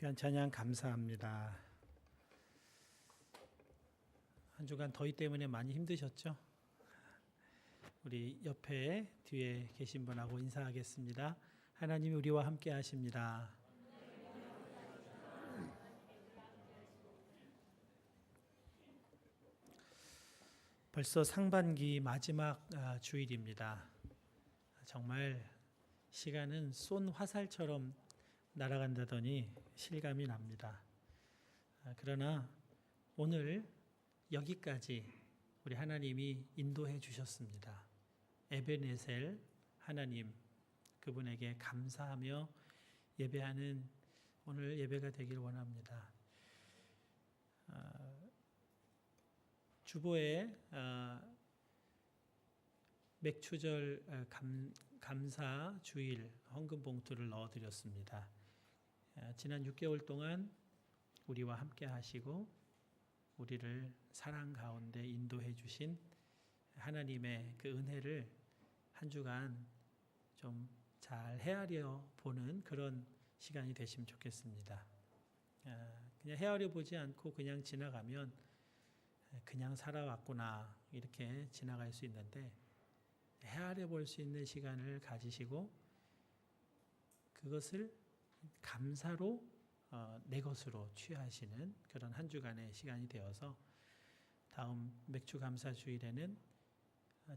귀한 찬양 감사합니다. 한 주간 더위 때문에 많이 힘드셨죠? 우리 옆에 뒤에 계신 분하고 인사하겠습니다. 하나님이 우리와 함께 하십니다. 벌써 상반기 마지막 주일입니다. 정말 시간은 쏜 화살처럼 날아간다더니 실감이 납니다. 그러나 오늘 여기까지 우리 하나님이 인도해 주셨습니다. 에베네셀 하나님, 그분에게 감사하며 예배하는 오늘 예배가 되길 원합니다. 주보에 맥추절 감사 주일 헌금 봉투를 넣어드렸습니다. 지난 6개월 동안 우리와 함께 하시고 우리를 사랑 가운데 인도해 주신 하나님의 그 은혜를 한 주간 좀 잘 헤아려 보는 그런 시간이 되시면 좋겠습니다. 그냥 헤아려 보지 않고 그냥 지나가면 그냥 살아왔구나 이렇게 지나갈 수 있는데, 헤아려 볼 수 있는 시간을 가지시고 그것을 감사로 내 것으로 취하시는 그런 한 주간의 시간이 되어서 다음 맥주 감사 주일에는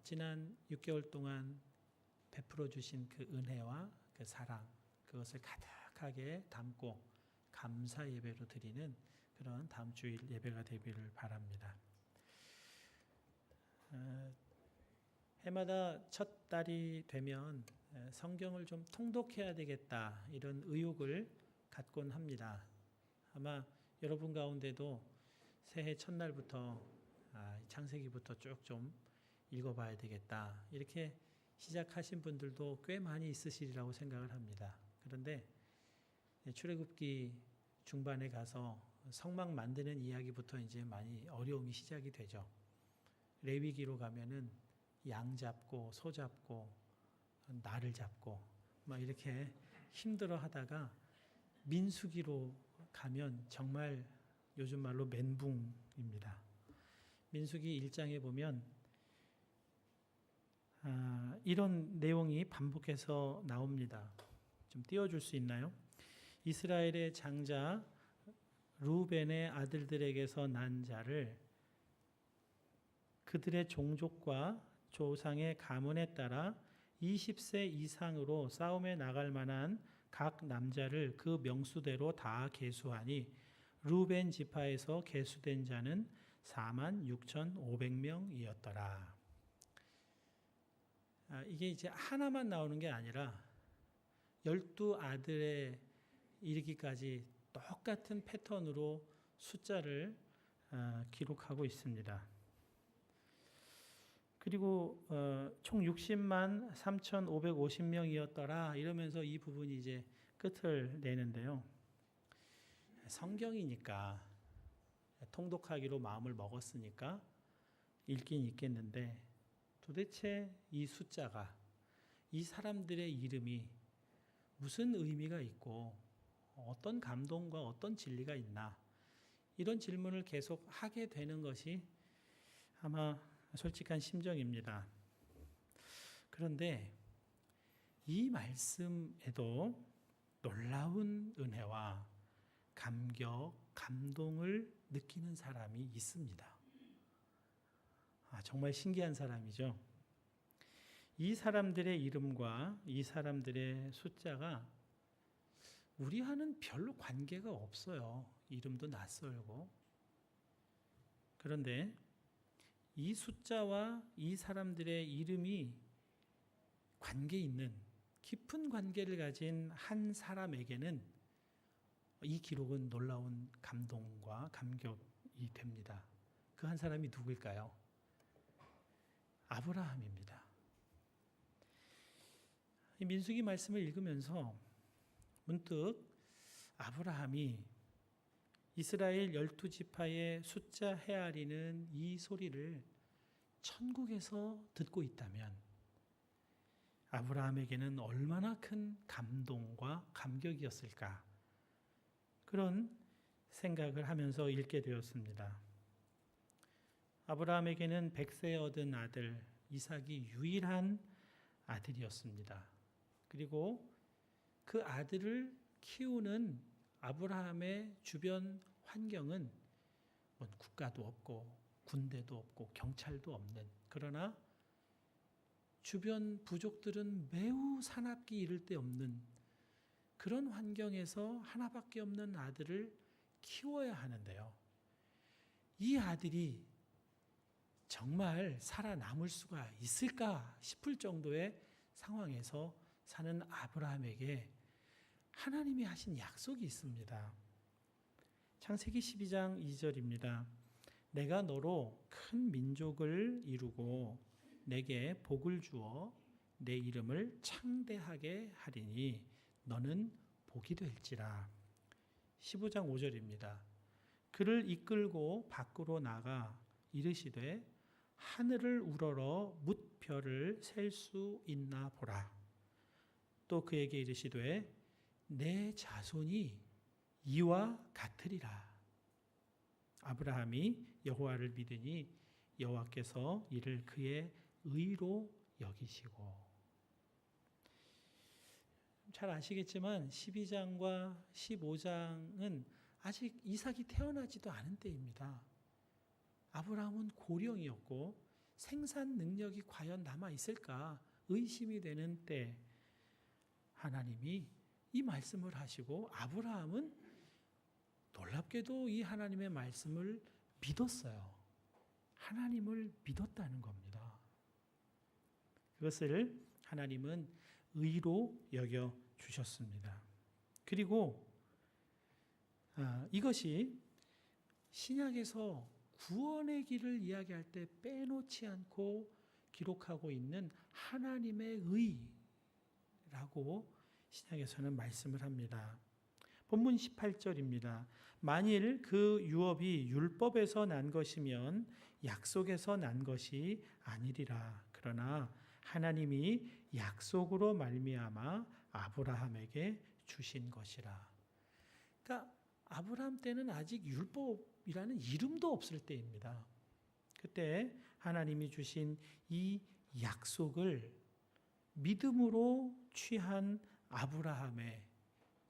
지난 6개월 동안 베풀어 주신 그 은혜와 그 사랑, 그것을 가득하게 담고 감사 예배로 드리는 그런 다음 주일 예배가 되기를 바랍니다. 해마다 첫 달이 되면 성경을 좀 통독해야 되겠다 이런 의욕을 갖곤 합니다. 아마 여러분 가운데도 새해 첫날부터 창세기부터 쭉 좀 읽어봐야 되겠다 이렇게 시작하신 분들도 꽤 많이 있으시리라고 생각을 합니다. 그런데 출애굽기 중반에 가서 성막 만드는 이야기부터 이제 많이 어려움이 시작이 되죠. 레위기로 가면은 양 잡고 소 잡고 나를 잡고 막 이렇게 힘들어 하다가 민수기로 가면 정말 요즘 말로 멘붕입니다. 민수기 1장에 보면 이런 내용이 반복해서 나옵니다. 좀 띄워줄 수 있나요? 이스라엘의 장자 루벤의 아들들에게서 난 자를 그들의 종족과 조상의 가문에 따라 20세 이상으로 싸움에 나갈 만한 각 남자를 그 명수대로 다 계수하니 루벤 지파에서 계수된 자는 46,500명이었더라. 이게 이제 하나만 나오는 게 아니라 12아들에 이르기까지 똑같은 패턴으로 숫자를 기록하고 있습니다. 그리고 총 60만 3,550명이었더라 이러면서 이 부분이 이제 끝을 내는데요. 성경이니까 통독하기로 마음을 먹었으니까 읽긴 읽겠는데, 도대체 이 숫자가, 이 사람들의 이름이 무슨 의미가 있고 어떤 감동과 어떤 진리가 있나, 이런 질문을 계속 하게 되는 것이 아마 솔직한 심정입니다. 그런데 이 말씀에도 놀라운 은혜와 감격, 감동을 느끼는 사람이 있습니다. 정말 신기한 사람이죠. 이 사람들의 이름과 이 사람들의 숫자가 우리와는 별로 관계가 없어요. 이름도 낯설고. 그런데 이 숫자와 이 사람들의 이름이 관계 있는 깊은 관계를 가진 한 사람에게는 이 기록은 놀라운 감동과 감격이 됩니다. 그 한 사람이 누구일까요? 아브라함입니다. 이 민수기 말씀을 읽으면서 문득 아브라함이 이스라엘 12지파의 숫자 헤아리는 이 소리를 천국에서 듣고 있다면 아브라함에게는 얼마나 큰 감동과 감격이었을까, 그런 생각을 하면서 읽게 되었습니다. 아브라함에게는 100세에 얻은 아들 이삭이 유일한 아들이었습니다. 그리고 그 아들을 키우는 아브라함의 주변 환경은 뭐 국가도 없고 군대도 없고 경찰도 없는, 그러나 주변 부족들은 매우 사납기 이를 데 없는 그런 환경에서 하나밖에 없는 아들을 키워야 하는데요. 이 아들이 정말 살아남을 수가 있을까 싶을 정도의 상황에서 사는 아브라함에게 하나님이 하신 약속이 있습니다. 창세기 12장 2절입니다. 내가 너로 큰 민족을 이루고 내게 복을 주어 내 이름을 창대하게 하리니 너는 복이 될지라. 15장 5절입니다. 그를 이끌고 밖으로 나가 이르시되 하늘을 우러러 뭇별을 셀 수 있나 보라. 또 그에게 이르시되 내 자손이 이와 같으리라. 아브라함이 여호와를 믿으니 여호와께서 이를 그의 의로 여기시고. 잘 아시겠지만 12장과 15장은 아직 이삭이 태어나지도 않은 때입니다. 아브라함은 고령이었고 생산 능력이 과연 남아 있을까 의심이 되는 때 하나님이 이 말씀을 하시고 아브라함은 놀랍게도 이 하나님의 말씀을 믿었어요. 하나님을 믿었다는 겁니다. 그것을 하나님은 의로 여겨 주셨습니다. 그리고 이것이 신약에서 구원의 길을 이야기할 때 빼놓지 않고 기록하고 있는 하나님의 의라고 신약에서는 말씀을 합니다. 본문 18절입니다. 만일 그 유업이 율법에서 난 것이면 약속에서 난 것이 아니리라. 그러나 하나님이 약속으로 말미암아 아브라함에게 주신 것이라. 그러니까 아브라함 때는 아직 율법이라는 이름도 없을 때입니다. 그때 하나님이 주신 이 약속을 믿음으로 취한 아브라함의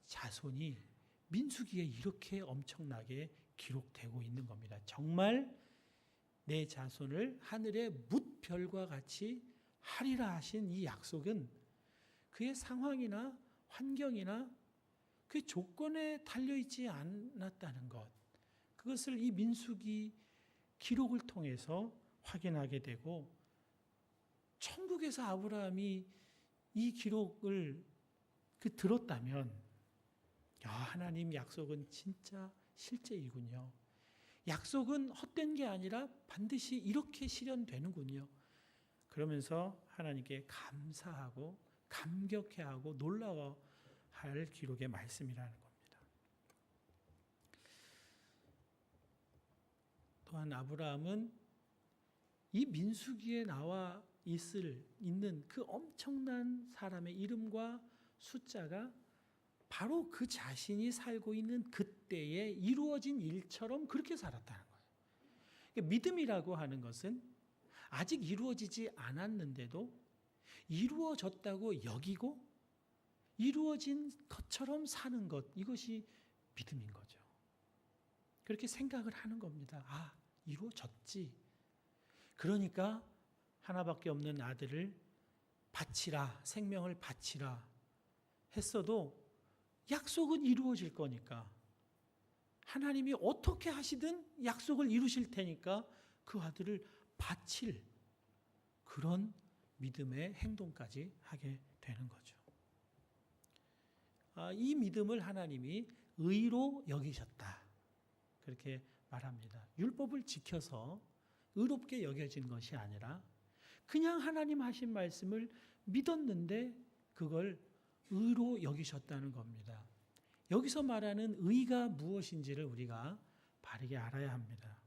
자손이 민수기에 이렇게 엄청나게 기록되고 있는 겁니다. 정말 내 자손을 하늘의 뭇별과 같이 하리라 하신 이 약속은 그의 상황이나 환경이나 그 조건에 달려있지 않았다는 것, 그것을 이 민수기 기록을 통해서 확인하게 되고, 천국에서 아브라함이 이 기록을 들었다면 하나님 약속은 진짜 실제이군요. 약속은 헛된 게 아니라 반드시 이렇게 실현되는군요. 그러면서 하나님께 감사하고 감격해하고 놀라워할 기록의 말씀이라는 겁니다. 또한 아브라함은 이 민수기에 나와 있는 그 엄청난 사람의 이름과 숫자가 바로 그 자신이 살고 있는 그때에 이루어진 일처럼 그렇게 살았다는 거예요. 그러니까 믿음이라고 하는 것은 아직 이루어지지 않았는데도 이루어졌다고 여기고 이루어진 것처럼 사는 것, 이것이 믿음인 거죠. 그렇게 생각을 하는 겁니다. 이루어졌지. 그러니까 하나밖에 없는 아들을 바치라, 생명을 바치라 했어도 약속은 이루어질 거니까, 하나님이 어떻게 하시든 약속을 이루실 테니까 그 아들을 바칠 그런 믿음의 행동까지 하게 되는 거죠. 이 믿음을 하나님이 의로 여기셨다, 그렇게 말합니다. 율법을 지켜서 의롭게 여겨진 것이 아니라 그냥 하나님 하신 말씀을 믿었는데 그걸 의로 여기셨다는 겁니다. 여기서 말하는 의가 무엇인지를 우리가 바르게 알아야 합니다.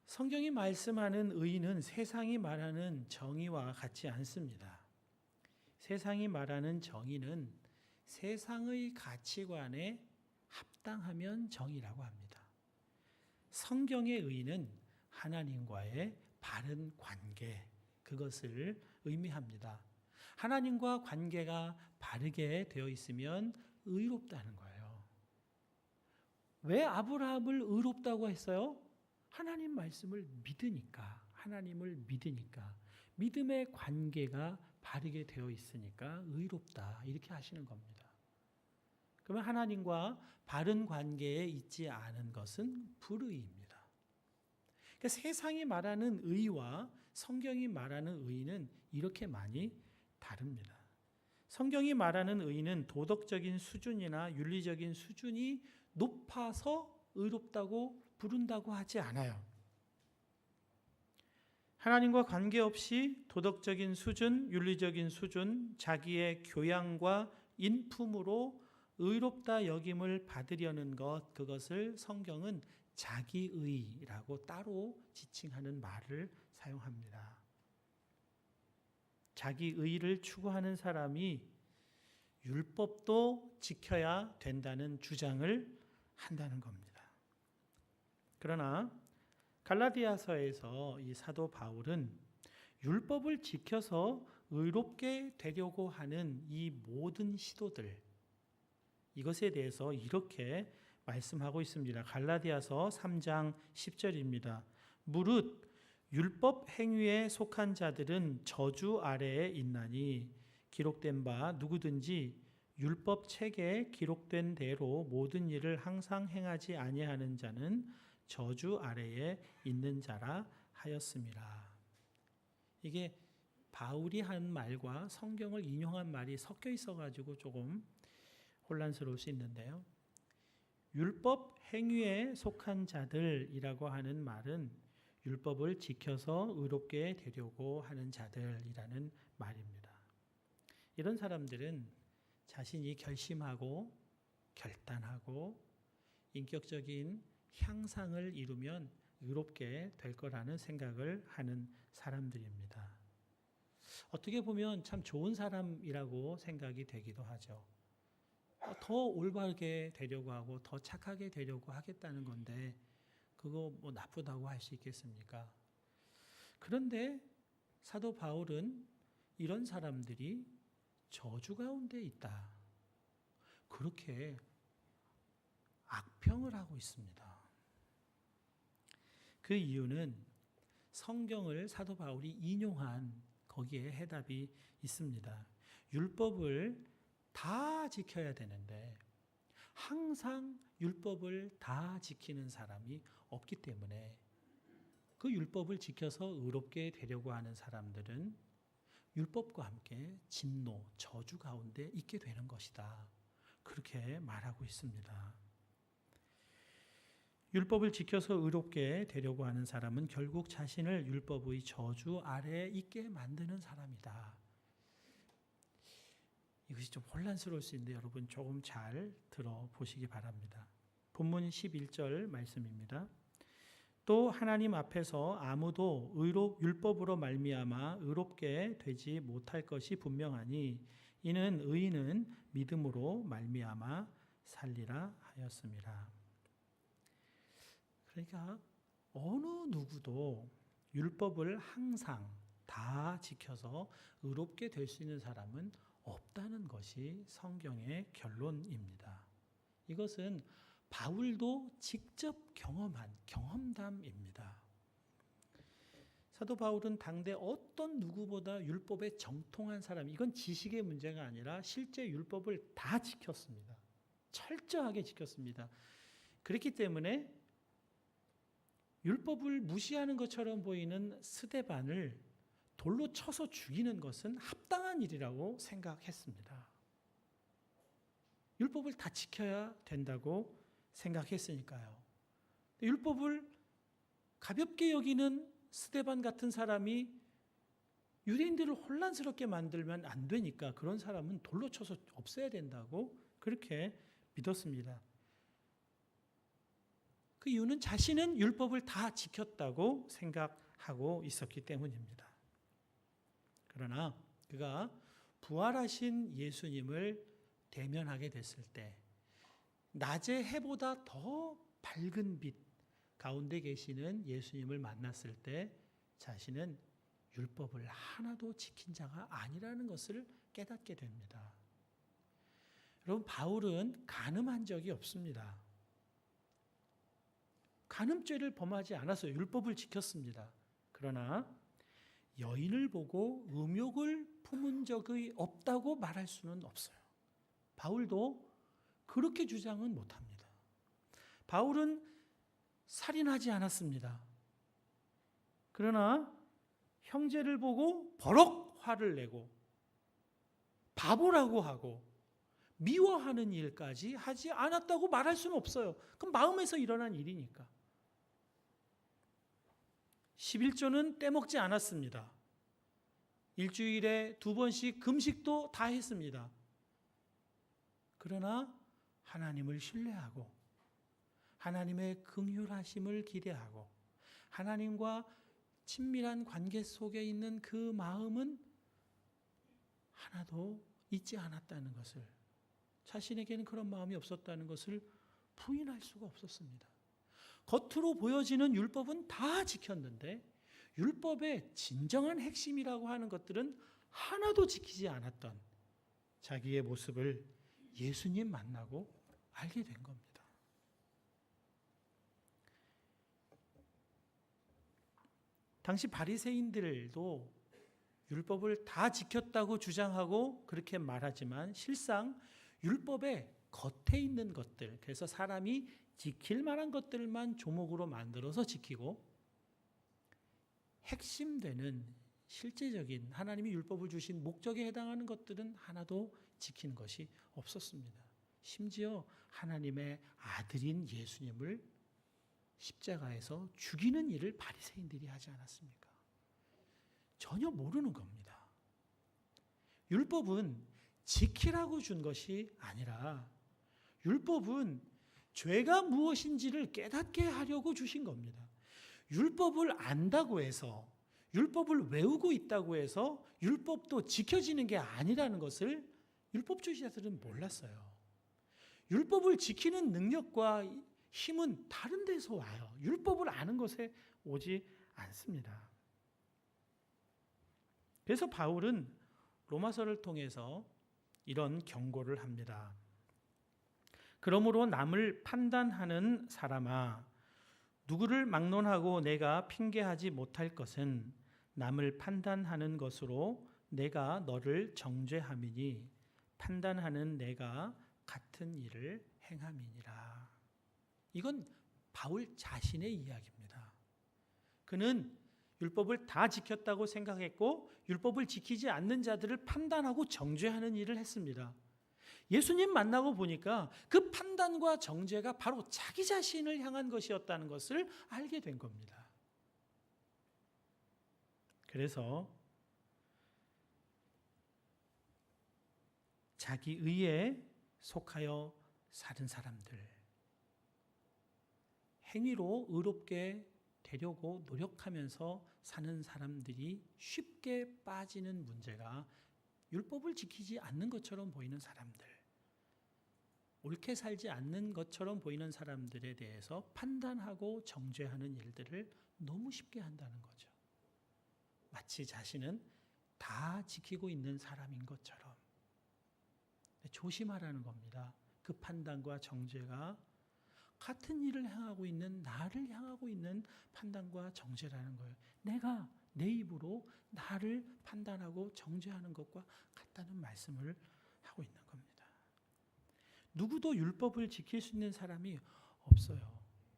성경이 말씀하는 의는 세상이 말하는 정의와 같지 않습니다. 세상이 말하는 정의는 세상의 가치관에 합당하면 정의라고 합니다. 성경의 의는 하나님과의 바른 관계, 그것을 의미합니다. 하나님과 관계가 바르게 되어 있으면 의롭다는 거예요. 왜 아브라함을 의롭다고 했어요? 하나님 말씀을 믿으니까, 하나님을 믿으니까, 믿음의 관계가 바르게 되어 있으니까 의롭다, 이렇게 하시는 겁니다. 그러면 하나님과 바른 관계에 있지 않은 것은 불의입니다. 그러니까 세상이 말하는 의와 성경이 말하는 의는 이렇게 많이 다릅니다. 성경이 말하는 의는 도덕적인 수준이나 윤리적인 수준이 높아서 의롭다고 부른다고 하지 않아요. 하나님과 관계없이 도덕적인 수준, 윤리적인 수준, 자기의 교양과 인품으로 의롭다 여김을 받으려는 것, 그것을 성경은 자기의라고 따로 지칭하는 말을 사용합니다. 자기의를 추구하는 사람이 율법도 지켜야 된다는 주장을 한다는 겁니다. 그러나 갈라디아서에서 이 사도 바울은 율법을 지켜서 의롭게 되려고 하는 이 모든 시도들, 이것에 대해서 이렇게 말씀하고 있습니다. 갈라디아서 3장 10절입니다. 무릇 율법 행위에 속한 자들은 저주 아래에 있나니 기록된 바 누구든지 율법 책에 기록된 대로 모든 일을 항상 행하지 아니하는 자는 저주 아래에 있는 자라 하였습니다. 이게 바울이 한 말과 성경을 인용한 말이 섞여 있어가지고 조금 혼란스러울 수 있는데요. 율법 행위에 속한 자들이라고 하는 말은 율법을 지켜서 의롭게 되려고 하는 자들이라는 말입니다. 이런 사람들은 자신이 결심하고 결단하고 인격적인 향상을 이루면 의롭게 될 거라는 생각을 하는 사람들입니다. 어떻게 보면 참 좋은 사람이라고 생각이 되기도 하죠. 더 올바르게 되려고 하고 더 착하게 되려고 하겠다는 건데 그거 뭐 나쁘다고 할 수 있겠습니까? 그런데 사도 바울은 이런 사람들이 저주 가운데 있다, 그렇게 악평을 하고 있습니다. 그 이유는 성경을 사도 바울이 인용한 거기에 해답이 있습니다. 율법을 다 지켜야 되는데 항상 율법을 다 지키는 사람이 없기 때문에 그 율법을 지켜서 의롭게 되려고 하는 사람들은 율법과 함께 진노, 저주 가운데 있게 되는 것이다, 그렇게 말하고 있습니다. 율법을 지켜서 의롭게 되려고 하는 사람은 결국 자신을 율법의 저주 아래에 있게 만드는 사람이다. 이것이 좀 혼란스러울 수 있는데 여러분 조금 잘 들어보시기 바랍니다. 본문 11절 말씀입니다. 또 하나님 앞에서 아무도 율법으로 말미암아 의롭게 되지 못할 것이 분명하니 이는 의인은 믿음으로 말미암아 살리라 하였습니다. 그러니까 어느 누구도 율법을 항상 다 지켜서 의롭게 될 수 있는 사람은 없다는 것이 성경의 결론입니다. 이것은 바울도 직접 경험한 경험담입니다. 사도 바울은 당대 어떤 누구보다 율법에 정통한 사람, 이건 지식의 문제가 아니라 실제 율법을 다 지켰습니다. 철저하게 지켰습니다. 그렇기 때문에 율법을 무시하는 것처럼 보이는 스데반을 돌로 쳐서 죽이는 것은 합당한 일이라고 생각했습니다. 율법을 다 지켜야 된다고 생각했으니까요. 율법을 가볍게 여기는 스데반 같은 사람이 유대인들을 혼란스럽게 만들면 안 되니까 그런 사람은 돌로 쳐서 없애야 된다고 그렇게 믿었습니다. 그 이유는 자신은 율법을 다 지켰다고 생각하고 있었기 때문입니다. 그러나 그가 부활하신 예수님을 대면하게 됐을 때 낮의 해보다 더 밝은 빛 가운데 계시는 예수님을 만났을 때 자신은 율법을 하나도 지킨 자가 아니라는 것을 깨닫게 됩니다. 여러분, 바울은 간음한 적이 없습니다. 간음죄를 범하지 않았어요. 율법을 지켰습니다. 그러나 여인을 보고 음욕을 품은 적이 없다고 말할 수는 없어요. 바울도 그렇게 주장은 못합니다. 바울은 살인하지 않았습니다. 그러나 형제를 보고 버럭 화를 내고 바보라고 하고 미워하는 일까지 하지 않았다고 말할 수는 없어요. 그럼 마음에서 일어난 일이니까. 11조는 떼먹지 않았습니다. 일주일에 2번씩 금식도 다 했습니다. 그러나 하나님을 신뢰하고 하나님의 긍휼하심을 기대하고 하나님과 친밀한 관계 속에 있는 그 마음은 하나도 잊지 않았다는 것을, 자신에게는 그런 마음이 없었다는 것을 부인할 수가 없었습니다. 겉으로 보여지는 율법은 다 지켰는데 율법의 진정한 핵심이라고 하는 것들은 하나도 지키지 않았던 자기의 모습을 예수님 만나고 알게 된 겁니다. 당시 바리새인들도 율법을 다 지켰다고 주장하고 그렇게 말하지만 실상 율법의 겉에 있는 것들, 그래서 사람이 지킬 만한 것들만 조목으로 만들어서 지키고 핵심되는 실제적인 하나님이 율법을 주신 목적에 해당하는 것들은 하나도 지키는 것이 없었습니다. 심지어 하나님의 아들인 예수님을 십자가에서 죽이는 일을 바리새인들이 하지 않았습니까? 전혀 모르는 겁니다. 율법은 지키라고 준 것이 아니라 율법은 죄가 무엇인지를 깨닫게 하려고 주신 겁니다. 율법을 안다고 해서, 율법을 외우고 있다고 해서 율법도 지켜지는 게 아니라는 것을 율법주의자들은 몰랐어요. 율법을 지키는 능력과 힘은 다른 데서 와요. 율법을 아는 것에 오지 않습니다. 그래서 바울은 로마서를 통해서 이런 경고를 합니다. 그러므로 남을 판단하는 사람아, 누구를 막론하고 내가 핑계하지 못할 것은 남을 판단하는 것으로 내가 너를 정죄함이니 판단하는 내가 같은 일을 행함이니라. 이건 바울 자신의 이야기입니다. 그는 율법을 다 지켰다고 생각했고 율법을 지키지 않는 자들을 판단하고 정죄하는 일을 했습니다. 예수님 만나고 보니까 그 판단과 정죄가 바로 자기 자신을 향한 것이었다는 것을 알게 된 겁니다. 그래서 자기 의에 속하여 사는 사람들, 행위로 의롭게 되려고 노력하면서 사는 사람들이 쉽게 빠지는 문제가 율법을 지키지 않는 것처럼 보이는 사람들, 옳게 살지 않는 것처럼 보이는 사람들에 대해서 판단하고 정죄하는 일들을 너무 쉽게 한다는 거죠. 마치 자신은 다 지키고 있는 사람인 것처럼. 조심하라는 겁니다. 그 판단과 정죄가 같은 일을 행하고 있는 나를 향하고 있는 판단과 정죄라는 거예요. 내가 내 입으로 나를 판단하고 정죄하는 것과 같다는 말씀을 하고 있는 겁니다. 누구도 율법을 지킬 수 있는 사람이 없어요.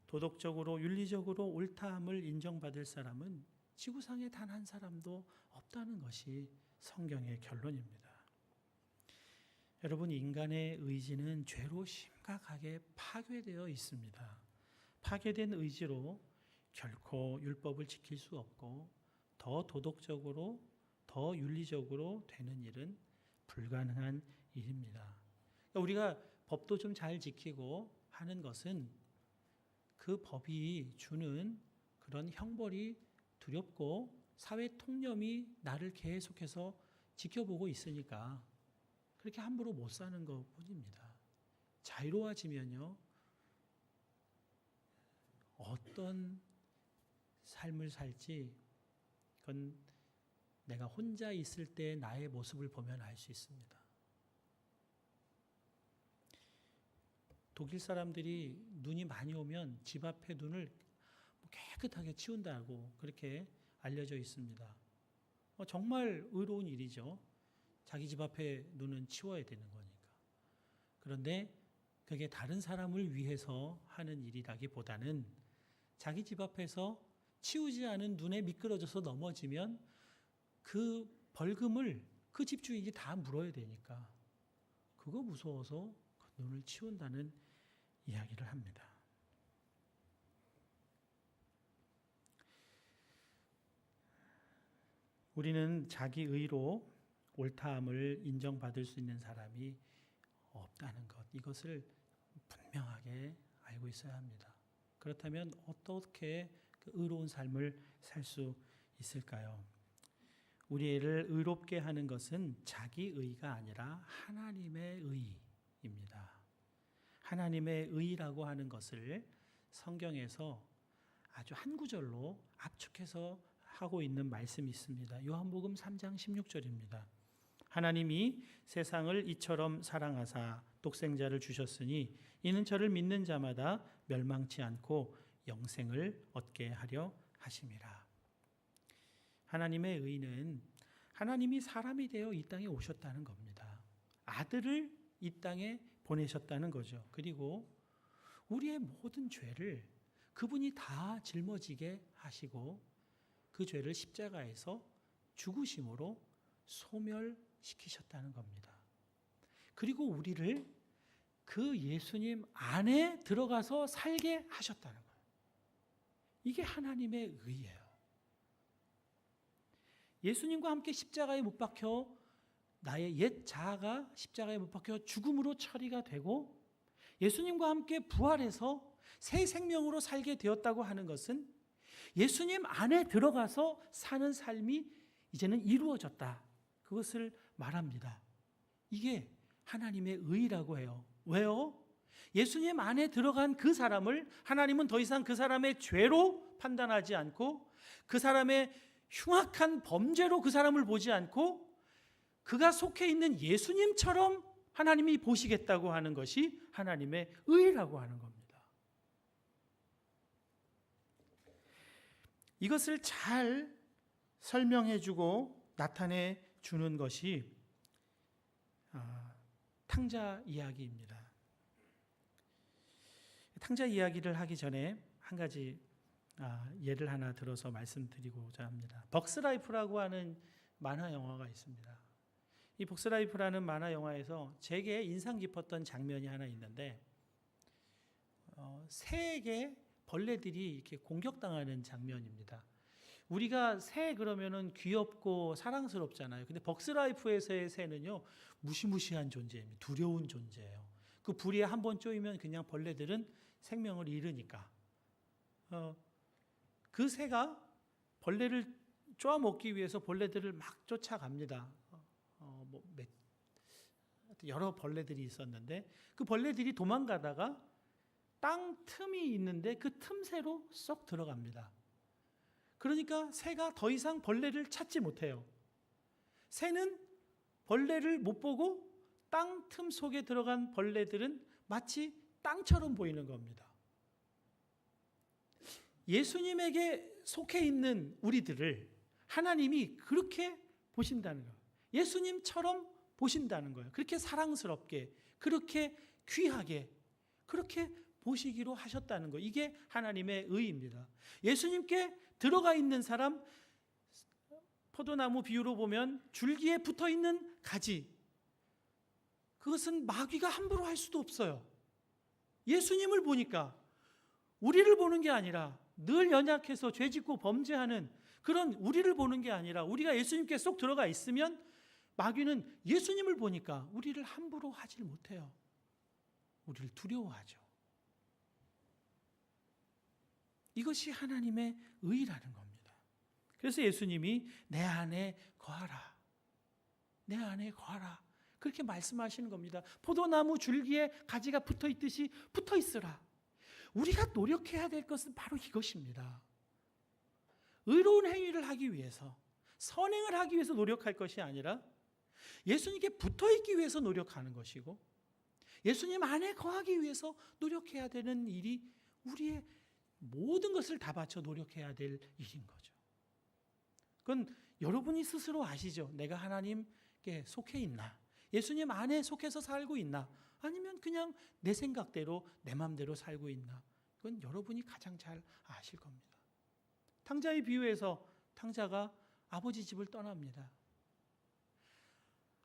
도덕적으로 윤리적으로 옳다함을 인정받을 사람은 지구상에 단 한 사람도 없다는 것이 성경의 결론입니다. 여러분, 인간의 의지는 죄로 심각하게 파괴되어 있습니다. 파괴된 의지로 결코 율법을 지킬 수 없고 더 도덕적으로, 더 윤리적으로 되는 일은 불가능한 일입니다. 우리가 법도 좀 잘 지키고 하는 것은 그 법이 주는 그런 형벌이 두렵고 사회 통념이 나를 계속해서 지켜보고 있으니까 그렇게 함부로 못 사는 것뿐입니다. 자유로워지면요, 어떤 삶을 살지 그건 내가 혼자 있을 때 나의 모습을 보면 알 수 있습니다. 독일 사람들이 눈이 많이 오면 집 앞에 눈을 깨끗하게 치운다고 그렇게 알려져 있습니다. 정말 의로운 일이죠. 자기 집 앞에 눈은 치워야 되는 거니까. 그런데 그게 다른 사람을 위해서 하는 일이라기보다는 자기 집 앞에서 치우지 않은 눈에 미끄러져서 넘어지면 그 벌금을 그 집주인이 다 물어야 되니까 그거 무서워서 그 눈을 치운다는 이야기를 합니다. 우리는 자기 의로 옳다함을 인정받을 수 있는 사람이 없다는 것, 이것을 분명하게 알고 있어야 합니다. 그렇다면 어떻게 그 의로운 삶을 살 수 있을까요? 우리를 의롭게 하는 것은 자기 의가 아니라 하나님의 의입니다. 하나님의 의라고 하는 것을 성경에서 아주 한 구절로 압축해서 하고 있는 말씀이 있습니다. 요한복음 3장 16절입니다. 하나님이 세상을 이처럼 사랑하사 독생자를 주셨으니 이는 저를 믿는 자마다 멸망치 않고 영생을 얻게 하려 하심이라. 하나님의 의는 하나님이 사람이 되어 이 땅에 오셨다는 겁니다. 아들을 이 땅에 보내셨다는 거죠. 그리고 우리의 모든 죄를 그분이 다 짊어지게 하시고 그 죄를 십자가에서 죽으심으로 소멸시키셨다는 겁니다. 그리고 우리를 그 예수님 안에 들어가서 살게 하셨다는 거예요. 이게 하나님의 의예요. 예수님과 함께 십자가에 못 박혀 나의 옛 자아가 십자가에 못 박혀 죽음으로 처리가 되고 예수님과 함께 부활해서 새 생명으로 살게 되었다고 하는 것은 예수님 안에 들어가서 사는 삶이 이제는 이루어졌다. 그것을 말합니다. 이게 하나님의 의라고 해요. 왜요? 예수님 안에 들어간 그 사람을 하나님은 더 이상 그 사람의 죄로 판단하지 않고 그 사람의 흉악한 범죄로 그 사람을 보지 않고 그가 속해 있는 예수님처럼 하나님이 보시겠다고 하는 것이 하나님의 의라고 하는 겁니다. 이것을 잘 설명해 주고 나타내 주는 것이 탕자 이야기입니다. 탕자 이야기를 하기 전에 한 가지 예를 하나 들어서 말씀드리고자 합니다. 벅스라이프라고 하는 만화 영화가 있습니다. 이 벅스라이프라는 만화 영화에서 제게 인상 깊었던 장면이 하나 있는데 새에게 벌레들이 이렇게 공격당하는 장면입니다. 우리가 새 그러면은 귀엽고 사랑스럽잖아요. 근데 벅스라이프에서의 새는요 무시무시한 존재입니다. 두려운 존재예요. 그 부리에 한번 쪼이면 그냥 벌레들은 생명을 잃으니까 그 새가 벌레를 쪼아 먹기 위해서 벌레들을 막 쫓아갑니다. 여러 벌레들이 있었는데 그 벌레들이 도망가다가 땅 틈이 있는데 그 틈새로 쏙 들어갑니다. 그러니까 새가 더 이상 벌레를 찾지 못해요. 새는 벌레를 못 보고 땅 틈 속에 들어간 벌레들은 마치 땅처럼 보이는 겁니다. 예수님에게 속해 있는 우리들을 하나님이 그렇게 보신다는 거예요. 예수님처럼 보신다는 거예요. 그렇게 사랑스럽게, 그렇게 귀하게, 그렇게 보시기로 하셨다는 거. 이게 하나님의 의입니다. 예수님께 들어가 있는 사람, 포도나무 비유로 보면 줄기에 붙어 있는 가지, 그것은 마귀가 함부로 할 수도 없어요. 예수님을 보니까 우리를 보는 게 아니라 늘 연약해서 죄짓고 범죄하는 그런 우리를 보는 게 아니라 우리가 예수님께 쏙 들어가 있으면 마귀는 예수님을 보니까 우리를 함부로 하질 못해요. 우리를 두려워하죠. 이것이 하나님의 의라는 겁니다. 그래서 예수님이 내 안에 거하라. 내 안에 거하라. 그렇게 말씀하시는 겁니다. 포도나무 줄기에 가지가 붙어 있듯이 붙어 있으라. 우리가 노력해야 될 것은 바로 이것입니다. 의로운 행위를 하기 위해서, 선행을 하기 위해서 노력할 것이 아니라 예수님께 붙어 있기 위해서 노력하는 것이고, 예수님 안에 거하기 위해서 노력해야 되는 일이 우리의 모든 것을 다 바쳐 노력해야 될 일인 거죠. 그건 여러분이 스스로 아시죠? 내가 하나님께 속해 있나? 예수님 안에 속해서 살고 있나? 아니면 그냥 내 생각대로 내 마음대로 살고 있나? 그건 여러분이 가장 잘 아실 겁니다. 탕자의 비유에서 탕자가 아버지 집을 떠납니다.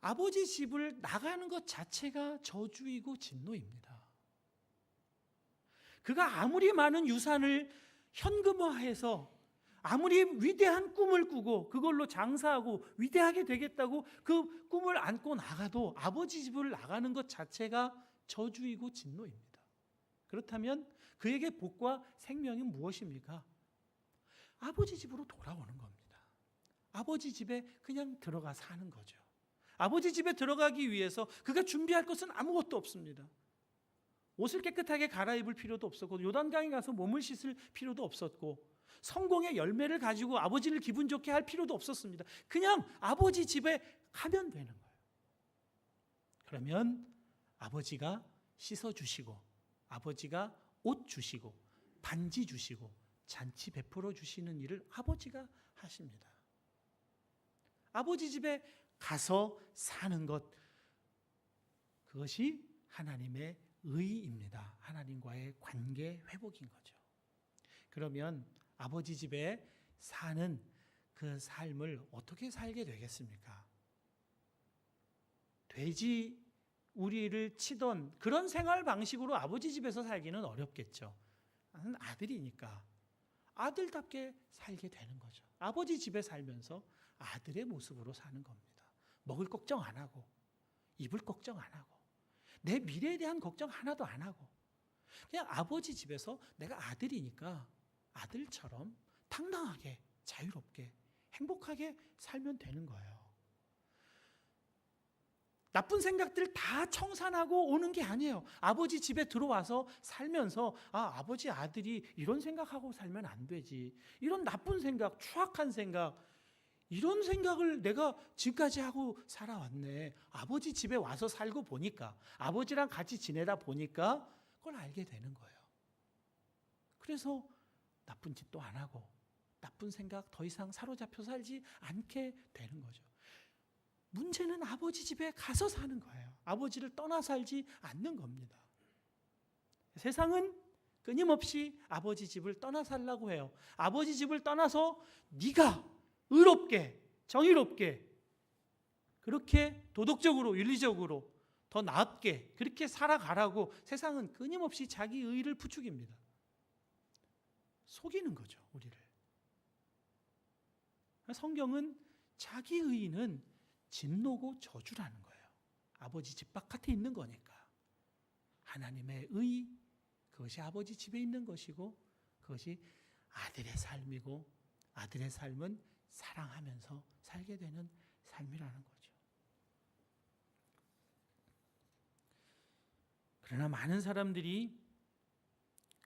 아버지 집을 나가는 것 자체가 저주이고 진노입니다. 그가 아무리 많은 유산을 현금화해서 아무리 위대한 꿈을 꾸고 그걸로 장사하고 위대하게 되겠다고 그 꿈을 안고 나가도 아버지 집을 나가는 것 자체가 저주이고 진노입니다. 그렇다면 그에게 복과 생명이 무엇입니까? 아버지 집으로 돌아오는 겁니다. 아버지 집에 그냥 들어가 사는 거죠. 아버지 집에 들어가기 위해서 그가 준비할 것은 아무것도 없습니다. 옷을 깨끗하게 갈아입을 필요도 없었고 요단강에 가서 몸을 씻을 필요도 없었고 성공의 열매를 가지고 아버지를 기분 좋게 할 필요도 없었습니다. 그냥 아버지 집에 가면 되는 거예요. 그러면 아버지가 씻어주시고 아버지가 옷 주시고 반지 주시고 잔치 베풀어 주시는 일을 아버지가 하십니다. 아버지 집에 가서 사는 것, 그것이 하나님의 의입니다. 하나님과의 관계 회복인 거죠. 그러면 아버지 집에 사는 그 삶을 어떻게 살게 되겠습니까? 돼지 우리를 치던 그런 생활 방식으로 아버지 집에서 살기는 어렵겠죠. 나는 아들이니까 아들답게 살게 되는 거죠. 아버지 집에 살면서 아들의 모습으로 사는 겁니다. 먹을 걱정 안 하고 입을 걱정 안 하고 내 미래에 대한 걱정 하나도 안 하고 그냥 아버지 집에서 내가 아들이니까 아들처럼 당당하게 자유롭게 행복하게 살면 되는 거예요. 나쁜 생각들 다 청산하고 오는 게 아니에요. 아버지 집에 들어와서 살면서 아버지 아들이 이런 생각하고 살면 안 되지. 이런 나쁜 생각, 추악한 생각, 이런 생각을 내가 지금까지 하고 살아왔네. 아버지 집에 와서 살고 보니까, 아버지랑 같이 지내다 보니까 그걸 알게 되는 거예요. 그래서 나쁜 짓도 안 하고 나쁜 생각 더 이상 사로잡혀 살지 않게 되는 거죠. 문제는 아버지 집에 가서 사는 거예요. 아버지를 떠나 살지 않는 겁니다. 세상은 끊임없이 아버지 집을 떠나 살라고 해요. 아버지 집을 떠나서 네가 의롭게, 정의롭게, 그렇게 도덕적으로, 윤리적으로 더 나았게 그렇게 살아가라고 세상은 끊임없이 자기 의의를 부추깁니다. 속이는 거죠, 우리를. 성경은 자기 의의는 진노고 저주라는 거예요. 아버지 집 바깥에 있는 거니까. 하나님의 의, 그것이 아버지 집에 있는 것이고 그것이 아들의 삶이고 아들의 삶은 사랑하면서 살게 되는 삶이라는 거죠. 그러나 많은 사람들이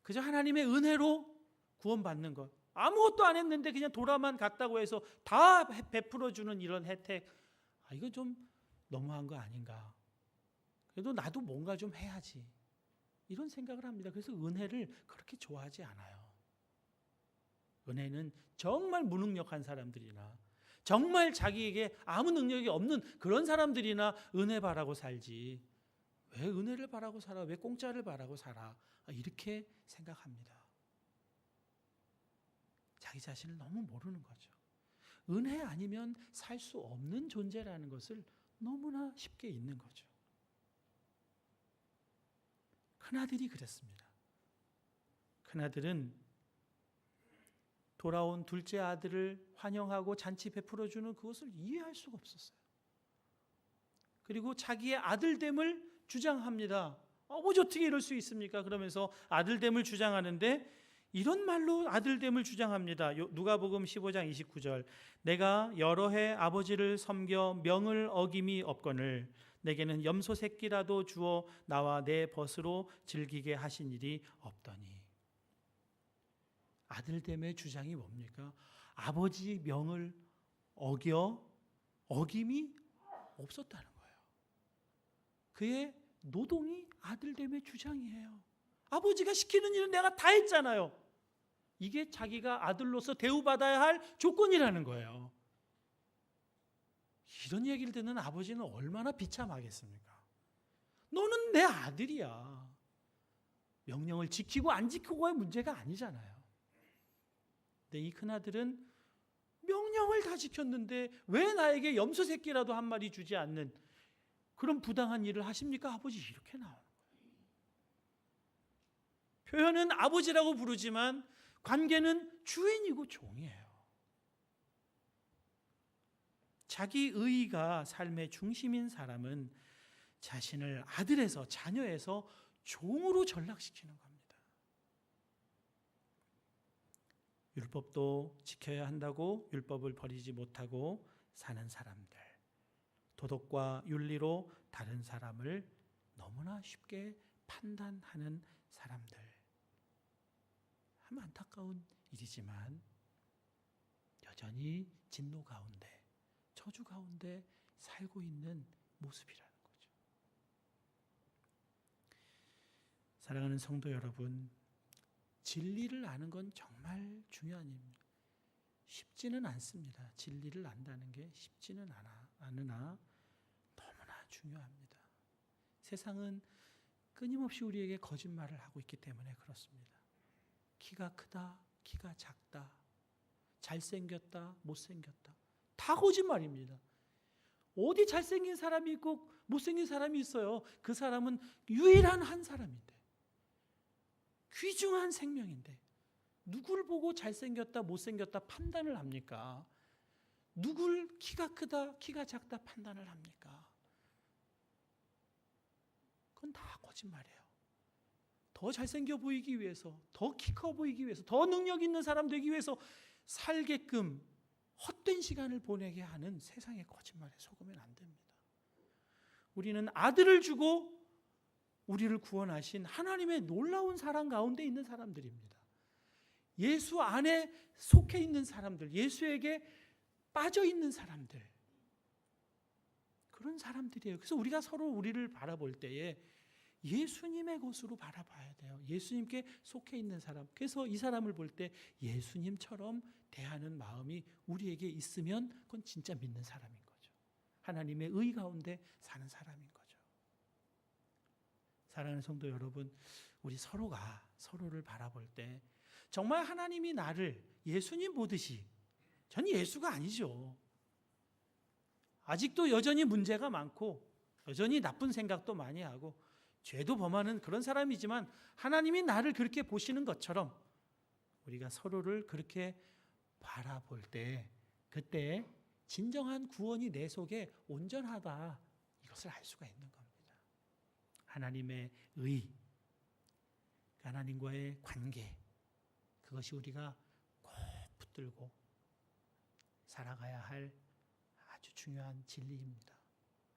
그저 하나님의 은혜로 구원받는 것, 아무것도 안 했는데 그냥 돌아만 갔다고 해서 다 베풀어주는 이런 혜택, 이거 좀 너무한 거 아닌가. 그래도 나도 뭔가 좀 해야지. 이런 생각을 합니다. 그래서 은혜를 그렇게 좋아하지 않아요. 은혜는 정말 무능력한 사람들이나 정말 자기에게 아무 능력이 없는 그런 사람들이나 은혜 바라고 살지. 왜 은혜를 바라고 살아? 왜 공짜를 바라고 살아? 이렇게 생각합니다. 자기 자신을 너무 모르는 거죠. 은혜 아니면 살 수 없는 존재라는 것을 너무나 쉽게 잊는 거죠. 큰아들이 그랬습니다. 큰아들은 돌아온 둘째 아들을 환영하고 잔치 베풀어주는 그것을 이해할 수가 없었어요. 그리고 자기의 아들됨을 주장합니다. 아버지 어떻게 이럴 수 있습니까? 그러면서 아들됨을 주장하는데 이런 말로 아들됨을 주장합니다. 누가복음 15장 29절. 내가 여러 해 아버지를 섬겨 명을 어김이 없거늘 내게는 염소 새끼라도 주어 나와 내 벗으로 즐기게 하신 일이 없더니. 아들됨의 주장이 뭡니까? 아버지 명을 어김이 없었다는 거예요. 그의 노동이 아들됨의 주장이에요. 아버지가 시키는 일은 내가 다 했잖아요. 이게 자기가 아들로서 대우받아야 할 조건이라는 거예요. 이런 얘기를 듣는 아버지는 얼마나 비참하겠습니까? 너는 내 아들이야. 명령을 지키고 안 지키고의 문제가 아니잖아요. 근데 이 큰아들은 명령을 다 지켰는데 왜 나에게 염소 새끼라도 한 마리 주지 않는 그런 부당한 일을 하십니까? 아버지, 이렇게 나오는 거예요. 표현은 아버지라고 부르지만 관계는 주인이고 종이에요. 자기 의의가 삶의 중심인 사람은 자신을 아들에서, 자녀에서 종으로 전락시키는 겁니다. 율법도 지켜야 한다고 율법을 버리지 못하고 사는 사람들, 도덕과 윤리로 다른 사람을 너무나 쉽게 판단하는 사람들, 참 안타까운 일이지만 여전히 진노 가운데, 저주 가운데 살고 있는 모습이라는 거죠. 사랑하는 성도 여러분, 진리를 아는 건 정말 중요한 일입니다. 쉽지는 않습니다. 진리를 안다는 게 쉽지는 않으나 너무나 중요합니다. 세상은 끊임없이 우리에게 거짓말을 하고 있기 때문에 그렇습니다. 키가 크다, 키가 작다, 잘생겼다, 못생겼다, 다 거짓말입니다. 어디 잘생긴 사람이 있고 못생긴 사람이 있어요. 그 사람은 유일한 한 사람인데, 귀중한 생명인데 누굴 보고 잘생겼다, 못생겼다 판단을 합니까? 누굴 키가 크다, 키가 작다 판단을 합니까? 그건 다 거짓말이에요. 더 잘생겨 보이기 위해서, 더 키 커 보이기 위해서, 더 능력 있는 사람 되기 위해서 살게끔 헛된 시간을 보내게 하는 세상의 거짓말에 속으면 안 됩니다. 우리는 아들을 주고 우리를 구원하신 하나님의 놀라운 사랑 가운데 있는 사람들입니다. 예수 안에 속해 있는 사람들, 예수에게 빠져 있는 사람들, 그런 사람들이에요. 그래서 우리가 서로 우리를 바라볼 때에 예수님의 것으로 바라봐야 돼요. 예수님께 속해 있는 사람. 그래서 이 사람을 볼 때 예수님처럼 대하는 마음이 우리에게 있으면 그건 진짜 믿는 사람인 거죠. 하나님의 의 가운데 사는 사람인 거죠. 사랑하는 성도 여러분, 우리 서로가 서로를 바라볼 때 정말 하나님이 나를 예수님 보듯이, 전 예수가 아니죠. 아직도 여전히 문제가 많고 여전히 나쁜 생각도 많이 하고 죄도 범하는 그런 사람이지만 하나님이 나를 그렇게 보시는 것처럼 우리가 서로를 그렇게 바라볼 때, 그때 진정한 구원이 내 속에 온전하다, 이것을 알 수가 있는 겁니다. 하나님의 의, 하나님과의 관계, 그것이 우리가 꼭 붙들고 살아가야 할 아주 중요한 진리입니다.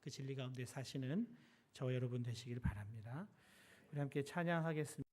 그 진리 가운데 사시는 저와 여러분 되시길 바랍니다. 우리 함께 찬양하겠습니다.